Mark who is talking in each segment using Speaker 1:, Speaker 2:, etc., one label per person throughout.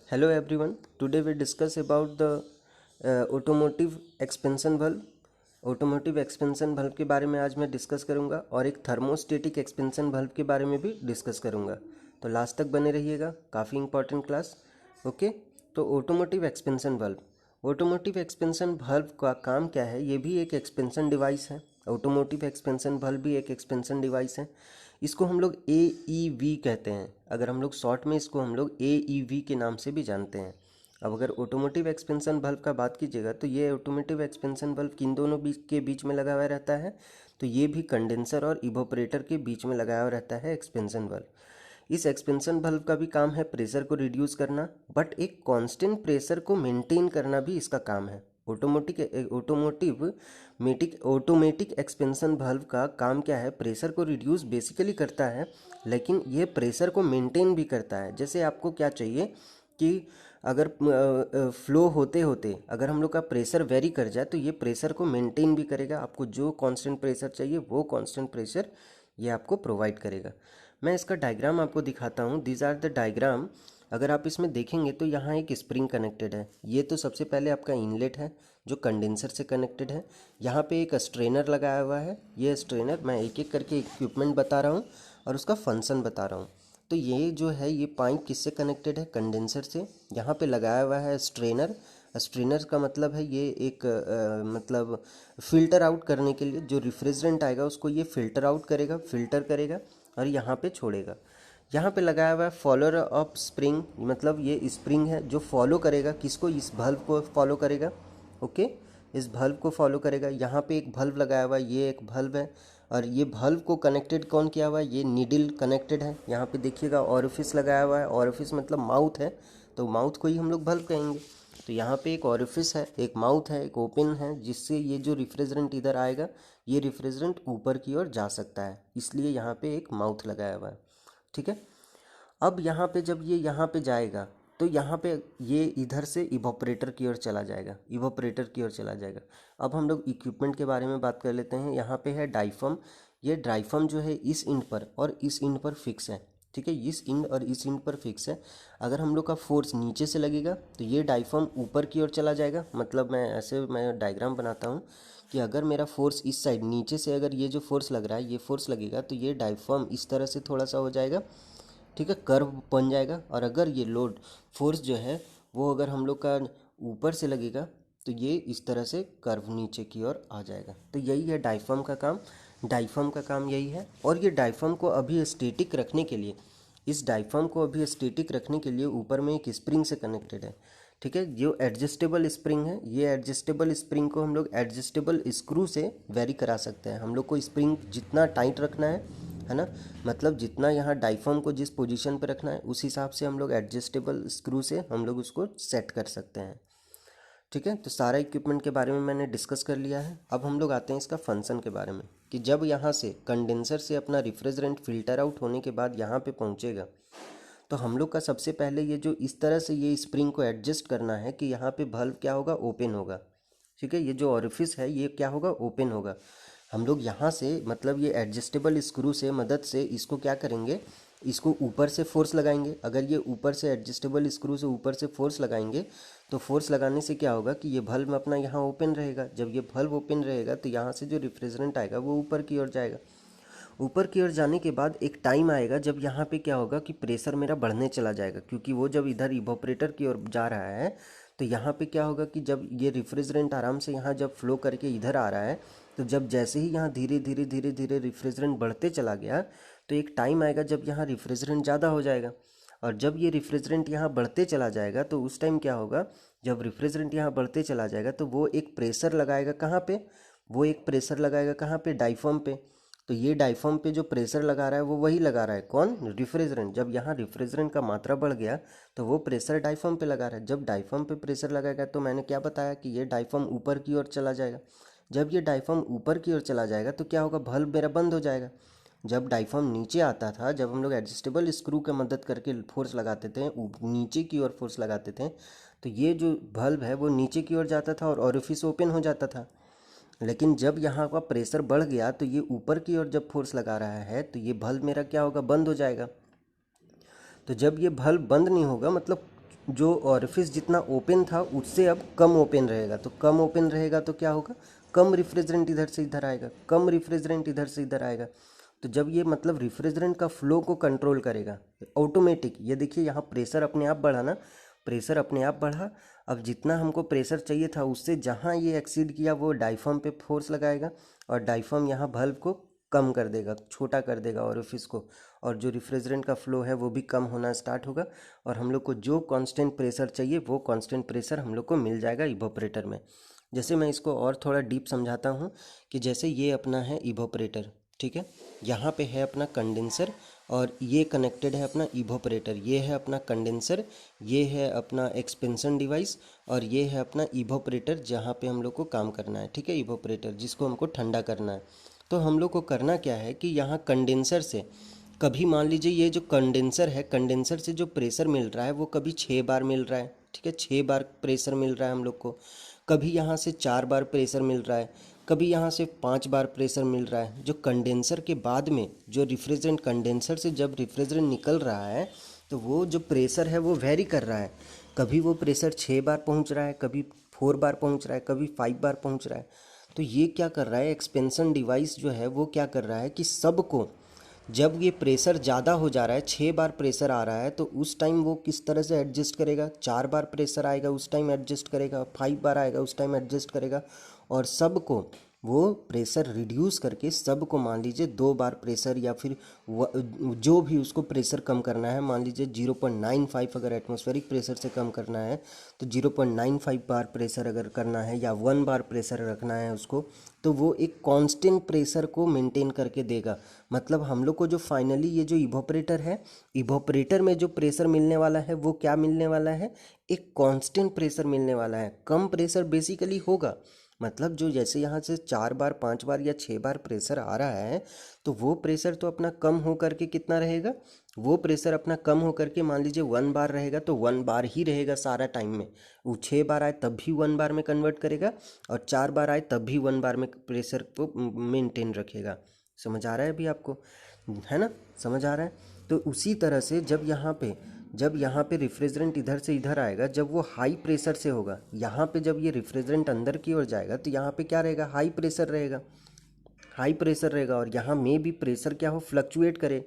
Speaker 1: Hello everyone. Today we discuss about the automotive expansion valve. Automotive expansion valve के बारे में आज मैं डिस्कस करूंगा और एक थर्मोस्टेटिक एक्सपेंशन valve के बारे में भी डिस्कस करूंगा। तो लास्ट तक बने रहिएगा, काफ़ी इंपॉर्टेंट क्लास। ओके, तो ऑटोमोटिव एक्सपेंशन valve का काम क्या है? ये भी एक एक्सपेंशन डिवाइस है। ऑटोमोटिव एक्सपेंशन valve भी एक एक्सपेंशन डिवाइस है। इसको हम लोग AEV कहते हैं। अगर हम लोग शॉर्ट में इसको हम लोग AEV के नाम से भी जानते हैं। अब अगर ऑटोमोटिव एक्सपेंशन valve का बात कीजिएगा तो ये ऑटोमोटिव एक्सपेंशन valve किन दोनों के बीच में लगा हुआ रहता है? तो ये भी कंडेंसर और इवोपरेटर के बीच में लगाया हुआ रहता है एक्सपेंशन valve। इस एक्सपेंशन valve का भी काम है प्रेशर को रिड्यूस करना, बट एक कांस्टेंट प्रेशर को मेंटेन करना भी इसका काम है। ऑटोमेटिक एक्सपेंशन valve का काम क्या है? प्रेशर को रिड्यूस बेसिकली करता है, लेकिन ये प्रेशर को मेंटेन भी करता है। जैसे आपको क्या चाहिए कि अगर फ्लो होते होते अगर हम लोग का प्रेशर वेरी कर जाए तो ये प्रेशर को मेंटेन भी करेगा। आपको जो कांस्टेंट प्रेशर चाहिए वो कांस्टेंट प्रेशर ये आपको प्रोवाइड करेगा। मैं इसका डायग्राम आपको दिखाता हूँ। These are the diagram. अगर आप इसमें देखेंगे तो यहाँ एक स्प्रिंग कनेक्टेड है। ये तो सबसे पहले आपका इनलेट है जो कंडेंसर से कनेक्टेड है। यहाँ पे एक स्ट्रेनर लगाया हुआ है। ये स्ट्रेनर मैं एक एक करके इक्विपमेंट बता रहा हूँ और उसका फंक्शन बता रहा हूँ। तो ये जो है ये पाइप किससे कनेक्टेड है? कंडेंसर से। यहाँ पे लगाया हुआ है स्ट्रेनर। स्ट्रेनर का मतलब है ये एक मतलब फ़िल्टर आउट करने के लिए जो रिफ्रिजरेंट आएगा उसको ये फ़िल्टर आउट करेगा, फ़िल्टर करेगा और यहाँ पे छोड़ेगा। यहाँ पे लगाया हुआ है फॉलोअर ऑफ स्प्रिंग, मतलब ये स्प्रिंग है जो फॉलो करेगा किसको? इस भल्व को फॉलो करेगा। ओके, इस भल्व को फॉलो करेगा। यहाँ पे एक भल्व लगाया हुआ है, ये एक भल्व है और ये भल्व को कनेक्टेड कौन किया हुआ है? ये नीडल कनेक्टेड है। यहाँ पे देखिएगा ऑरिफिस लगाया हुआ है। ऑरिफिस मतलब माउथ है, तो माउथ को ही हम लोग भल्व कहेंगे। तो यहाँ पे एक ऑरिफिस है, एक माउथ है, एक ओपन है, जिससे ये जो रिफ्रिजरेंट इधर आएगा ये रिफ्रिजरेंट ऊपर की ओर जा सकता है, इसलिए यहाँ पे एक माउथ लगाया हुआ है। ठीक है। अब यहाँ पे जब ये यहाँ पे जाएगा तो यहाँ पे ये इधर से इवोपरेटर की ओर चला जाएगा, इवोपरेटर की ओर चला जाएगा। अब हम लोग इक्विपमेंट के बारे में बात कर लेते हैं। यहाँ पे है डाइफम। ये डाइफम जो है इस इंड पर और इस इंड पर फिक्स है। ठीक है, इस इंड और इस इंड पर फिक्स है। अगर हम लोग का फोर्स नीचे से लगेगा तो ये डाइफम ऊपर की ओर चला जाएगा। मतलब मैं डायग्राम बनाता हूँ कि अगर मेरा फोर्स इस साइड नीचे से अगर ये जो फोर्स लग रहा है ये फोर्स लगेगा तो ये डाइफम इस तरह से थोड़ा सा हो जाएगा। ठीक है, कर्व बन जाएगा। और अगर ये लोड फोर्स जो है वो अगर हम लोग का ऊपर से लगेगा तो ये इस तरह से कर्व नीचे की ओर आ जाएगा। तो यही है डाइफम का काम। डाइफम का काम यही है। और ये डाइफम को अभी स्टेटिक रखने के लिए, इस डाइफम को अभी स्टेटिक रखने के लिए ऊपर में एक स्प्रिंग से कनेक्टेड है। ठीक है, जो एडजस्टेबल स्प्रिंग है, ये एडजस्टेबल स्प्रिंग को हम लोग एडजस्टेबल स्क्रू से वेरी करा सकते हैं। हम लोग को स्प्रिंग जितना टाइट रखना है ना, मतलब जितना यहाँ डाइफम को जिस पोजीशन पे रखना है उस हिसाब से हम लोग एडजस्टेबल स्क्रू से हम लोग उसको सेट कर सकते हैं। ठीक है, तो सारा इक्विपमेंट के बारे में मैंने डिस्कस कर लिया है। अब हम लोग आते हैं इसका फंक्शन के बारे में कि जब यहाँ से कंडेंसर से अपना रिफ्रिजरेंट फिल्टर आउट होने के बाद यहाँ पे पहुँचेगा तो हम लोग का सबसे पहले ये जो इस तरह से ये स्प्रिंग को एडजस्ट करना है कि यहाँ पे valve क्या होगा? ओपन होगा। ठीक है, ये जो ऑरिफिस है ये क्या होगा? ओपन होगा। हम लोग यहाँ से मतलब ये एडजस्टेबल स्क्रू से मदद से इसको क्या करेंगे? इसको ऊपर से फोर्स लगाएंगे। अगर ये ऊपर से एडजस्टेबल स्क्रू से ऊपर से फोर्स लगाएंगे तो फोर्स लगाने से क्या होगा कि ये भल्व अपना यहाँ ओपन रहेगा। जब ये भल्व ओपन रहेगा तो यहाँ से जो रिफ्रिजरेंट आएगा वो ऊपर की ओर जाएगा। ऊपर की ओर जाने के बाद एक टाइम आएगा जब यहाँ पे क्या होगा कि प्रेशर मेरा बढ़ने चला जाएगा, क्योंकि वो जब इधर इवोपरेटर की ओर जा रहा है तो यहाँ पे क्या होगा कि जब ये रिफ्रिजरेंट आराम से यहाँ जब फ्लो करके इधर आ रहा है तो जब जैसे ही यहाँ धीरे धीरे धीरे धीरे रिफ्रिजरेंट बढ़ते चला गया तो एक टाइम आएगा जब यहाँ रिफ्रिजरेंट ज़्यादा हो जाएगा। और जब ये रिफ्रिजरेंट यहाँ बढ़ते चला जाएगा तो उस टाइम क्या होगा? जब रिफ्रिजरेंट यहाँ बढ़ते चला जाएगा तो वो एक प्रेशर लगाएगा। कहाँ पे? वो एक प्रेशर लगाएगा कहाँ पे? डाइफॉर्म पे। तो ये डाइफॉर्म पे जो प्रेशर लगा रहा है वो वही लगा रहा है, कौन? रिफ्रिजरेंट। जब यहाँ रिफ्रिजरेंट का मात्रा बढ़ गया तो वो प्रेशर डाइफॉर्म पे लगा रहा है। जब डाइफॉर्म पे प्रेशर लगाएगा तो मैंने क्या बताया कि ये डाइफॉर्म ऊपर की ओर चला जाएगा। जब ये डाइफॉर्म ऊपर की ओर चला जाएगा तो क्या होगा? बल्ब मेरा बंद हो जाएगा। जब डाइफॉर्म नीचे आता था, जब हम लोग एडजस्टेबल स्क्रू की मदद करके फोर्स लगाते थे, नीचे की ओर फोर्स लगाते थे, तो ये जो बल्ब है वो नीचे की ओर जाता था और ऑरिफिस ओपन हो जाता था। लेकिन जब यहाँ का प्रेशर बढ़ गया तो ये ऊपर की ओर जब फोर्स लगा रहा है तो ये बल्ब मेरा क्या होगा? बंद हो जाएगा। तो जब ये बल्ब बंद नहीं होगा, मतलब जो ऑरिफिस जितना ओपन था उससे अब कम ओपन रहेगा, तो कम ओपन रहेगा तो क्या होगा, कम रिफ्रिजरेंट इधर से इधर आएगा, कम रिफ्रिजरेंट इधर से इधर आएगा। तो जब ये मतलब रिफ्रिजरेंट का फ्लो को कंट्रोल करेगा ऑटोमेटिक, ये देखिए यहाँ प्रेशर अपने आप बढ़ा ना, प्रेशर अपने आप बढ़ा। अब जितना हमको प्रेशर चाहिए था उससे जहाँ ये एक्सीड किया वो डायफ्राम पे फोर्स लगाएगा, और डायफ्राम यहाँ वाल्व को कम कर देगा, छोटा कर देगा ऑरिफिस को, और जो रिफ्रिजरेंट का फ्लो है वो भी कम होना स्टार्ट होगा, और हम लोग को जो कांस्टेंट प्रेशर चाहिए वो कांस्टेंट प्रेशर हम लोग को मिल जाएगा इवोपरेटर में। जैसे मैं इसको और थोड़ा डीप समझाता हूँ कि जैसे ये अपना है इवोपरेटर, ठीक है, यहाँ पे है अपना कंडेंसर और ये कनेक्टेड है अपना इवोपरेटर, ये है अपना कंडेंसर, ये है अपना एक्सपेंशन डिवाइस, और ये है अपना इवोपरेटर जहाँ पे हम लोग को काम करना है, ठीक है, इवोपरेटर जिसको हमको ठंडा करना है। तो हम लोग को करना क्या है कि यहाँ कंडेंसर से कभी मान लीजिए ये जो कंडेंसर है, कंडेंसर से जो प्रेशर मिल रहा है वो कभी 6 बार मिल रहा है, ठीक है, 6 बार प्रेशर मिल रहा है हम लोग को, कभी यहाँ से 4 बार प्रेशर मिल रहा है, कभी यहाँ से 5 बार प्रेशर मिल रहा है। जो कंडेंसर के बाद में जो रिफ्रिजरेंट, कंडेंसर से जब रिफ्रिजरेंट निकल रहा है तो वो जो प्रेशर है वो वेरी कर रहा है, कभी वो प्रेशर 6 बार पहुँच रहा है, कभी 4 बार पहुँच रहा है, कभी 5 बार पहुँच रहा है। तो ये क्या कर रहा है, एक्सपेंशन डिवाइस जो है वो क्या कर रहा है कि सबको, जब ये प्रेशर ज़्यादा हो जा रहा है, 6 बार प्रेशर आ रहा है, तो उस टाइम वो किस तरह से एडजस्ट करेगा, 4 बार प्रेशर आएगा उस टाइम एडजस्ट करेगा, 5 बार आएगा उस टाइम एडजस्ट करेगा, और सबको वो प्रेशर रिड्यूस करके सबको मान लीजिए 2 बार प्रेशर या फिर जो भी उसको प्रेशर कम करना है, मान लीजिए 0.95 अगर एटमॉस्फेरिक प्रेशर से कम करना है तो 0.95 बार प्रेशर अगर करना है या 1 बार प्रेशर रखना है उसको, तो वो एक कांस्टेंट प्रेशर को मेंटेन करके देगा। मतलब हम लोग को जो फाइनली ये जो इवोपरेटर है, इवोपरेटर में जो प्रेशर मिलने वाला है वो क्या मिलने वाला है, एक कांस्टेंट प्रेशर मिलने वाला है, कम प्रेशर बेसिकली होगा। मतलब जो जैसे यहाँ से 4 बार 5 बार या 6 बार प्रेशर आ रहा है तो वो प्रेशर तो अपना कम हो करके कितना रहेगा, वो प्रेशर अपना कम हो करके मान लीजिए 1 बार रहेगा, तो 1 बार ही रहेगा सारा टाइम में। वो 6 बार आए तब भी 1 बार में कन्वर्ट करेगा, और 4 बार आए तब भी 1 बार में प्रेशर को मेंटेन रखेगा। समझ आ रहा है अभी आपको, है ना, समझ आ रहा है। तो उसी तरह से जब यहाँ पे रिफ्रिजरेंट इधर से इधर आएगा, जब वो हाई प्रेशर से होगा, यहाँ पे जब ये रिफ्रिजरेंट अंदर की ओर जाएगा तो यहाँ पे क्या रहेगा, हाई प्रेशर रहेगा, हाई प्रेशर रहेगा, और यहाँ में भी प्रेशर क्या हो, फ्लक्चुएट करे,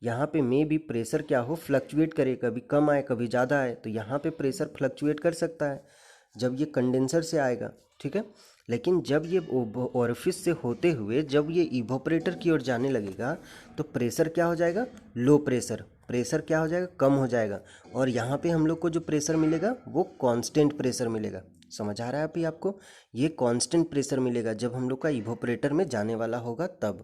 Speaker 1: यहाँ पे में भी प्रेशर क्या हो, फ्लक्चुएट करे, कभी कम आए कभी ज़्यादा आए, तो यहाँ पे प्रेशर फ्लक्चुएट कर सकता है जब ये कंडेंसर से आएगा, ठीक है। लेकिन जब ये ओरिफिस से होते हुए जब ये इवोपरेटर की ओर जाने लगेगा तो प्रेशर क्या हो जाएगा, लो प्रेशर, प्रेशर क्या हो जाएगा, कम हो जाएगा, और यहाँ पे हम लोग को जो प्रेशर मिलेगा वो कांस्टेंट प्रेशर मिलेगा। समझ आ रहा है अभी आपको, ये कांस्टेंट प्रेशर मिलेगा जब हम लोग का इवोपरेटर में जाने वाला होगा तब।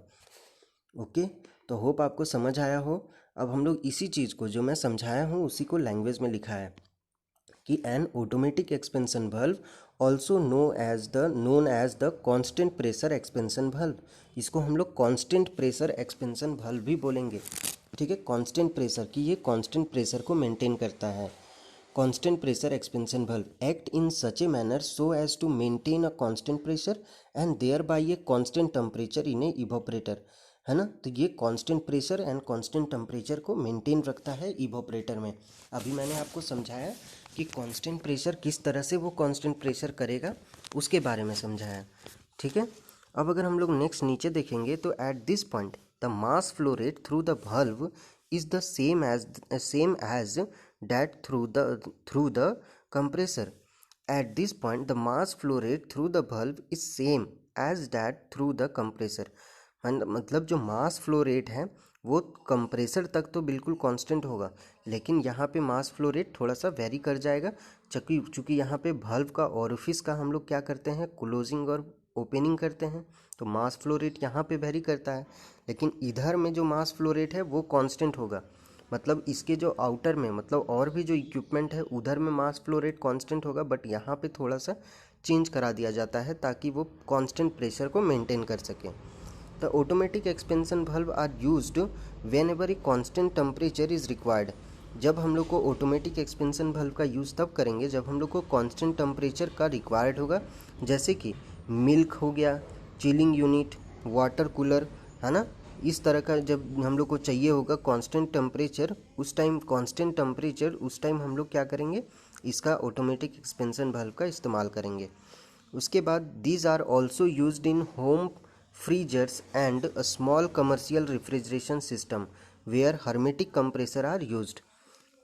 Speaker 1: ओके, तो होप आपको समझ आया हो। अब हम लोग इसी चीज़ को जो मैं समझाया हूँ उसी को लैंग्वेज में लिखा है कि an automatic expansion valve also known as the constant pressure expansion valve, इसको हम लोग कांस्टेंट प्रेशर एक्सपेंशन valve भी बोलेंगे, ठीक है। कांस्टेंट प्रेशर की ये कांस्टेंट प्रेशर को मेंटेन करता है। Constant pressure expansion valve act in such a manner so as to maintain a constant pressure and thereby a constant temperature in a evaporator, है ना। तो ये constant pressure and constant temperature को maintain रखता है evaporator में। अभी मैंने आपको समझाया कि कांस्टेंट प्रेशर किस तरह से वो कांस्टेंट प्रेशर करेगा उसके बारे में समझाया, ठीक है। अब अगर हम लोग नेक्स्ट नीचे देखेंगे तो at this point the mass flow rate through the valve is the same as that through the compressor. At this point the mass flow rate through the valve is same as that through the compressor. मतलब जो मास flow rate है वो compressor तक तो बिल्कुल constant होगा, लेकिन यहाँ पे मास फ्लो रेट थोड़ा सा वेरी कर जाएगा, चूँकि यहाँ पे valve का ऑरिफिस का हम लोग क्या करते हैं, क्लोजिंग और ओपनिंग करते हैं, तो मास फ्लो रेट यहाँ पे वेरी करता है। लेकिन इधर में जो मास फ्लो रेट है वो कांस्टेंट होगा, मतलब इसके जो आउटर में, मतलब और भी जो इक्विपमेंट है उधर में मास फ्लो रेट कांस्टेंट होगा, बट यहाँ पे थोड़ा सा चेंज करा दिया जाता है ताकि वो कांस्टेंट प्रेशर को मेंटेन कर सके। The automatic expansion valve are used whenever a constant temperature is required. जब हम लोग को ऑटोमेटिक एक्सपेंशन valve का यूज़ तब करेंगे जब हम लोग को कांस्टेंट टेम्परेचर का रिक्वायर्ड होगा, जैसे कि मिल्क हो गया, चिलिंग यूनिट, वाटर कूलर, है ना, इस तरह का जब हम लोग को चाहिए होगा कांस्टेंट टेम्परेचर, उस टाइम कांस्टेंट टेम्परेचर, उस टाइम हम लोग क्या करेंगे, इसका ऑटोमेटिक एक्सपेंशन वाल्व का इस्तेमाल करेंगे। उसके बाद these are also used in home freezers and a small commercial refrigeration system where hermetic compressor are used.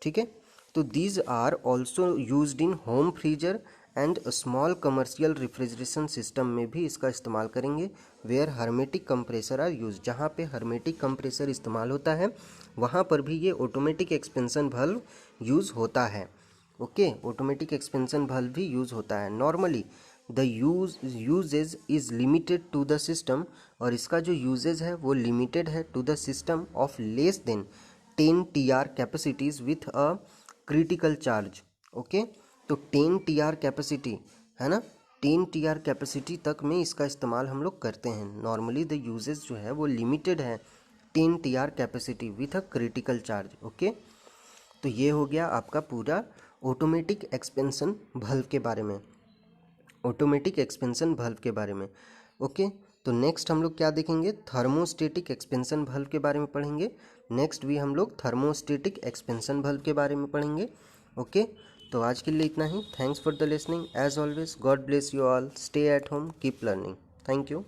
Speaker 1: ठीक है, तो these are also used in home freezer and small commercial refrigeration system में भी इसका इस्तेमाल करेंगे। Where hermetic compressor are use, जहाँ पे हर्मेटिक कंप्रेसर इस्तेमाल होता है वहाँ पर भी ये ऑटोमेटिक एक्सपेंशन वाल्व यूज़ होता है। ओके, ऑटोमेटिक एक्सपेंशन वाल्व भी यूज़ होता है। Normally the usages is limited to the system, और इसका जो यूजेज है वो लिमिटेड है to the system of less than 10 TR capacities with a critical charge. Okay, तो 10 TR कैपेसिटी है ना, 10 TR कैपेसिटी तक में इसका इस्तेमाल हम लोग करते हैं। नॉर्मली द यूजेज जो है वो लिमिटेड है 10 TR capacity with a critical charge. Okay, तो ये हो गया आपका पूरा ऑटोमेटिक एक्सपेंशन वाल्व के बारे में, ऑटोमेटिक एक्सपेंशन वाल्व के बारे में। ओके, तो नेक्स्ट हम लोग क्या देखेंगे, थर्मोस्टेटिक एक्सपेंशन वाल्व के बारे में पढ़ेंगे। नेक्स्ट भी हम लोग थर्मोस्टेटिक एक्सपेंशन वाल्व के बारे में पढ़ेंगे। ओके, तो आज के लिए इतना ही। Thanks for the listening, as always God bless you all, stay at home, keep learning. Thank you.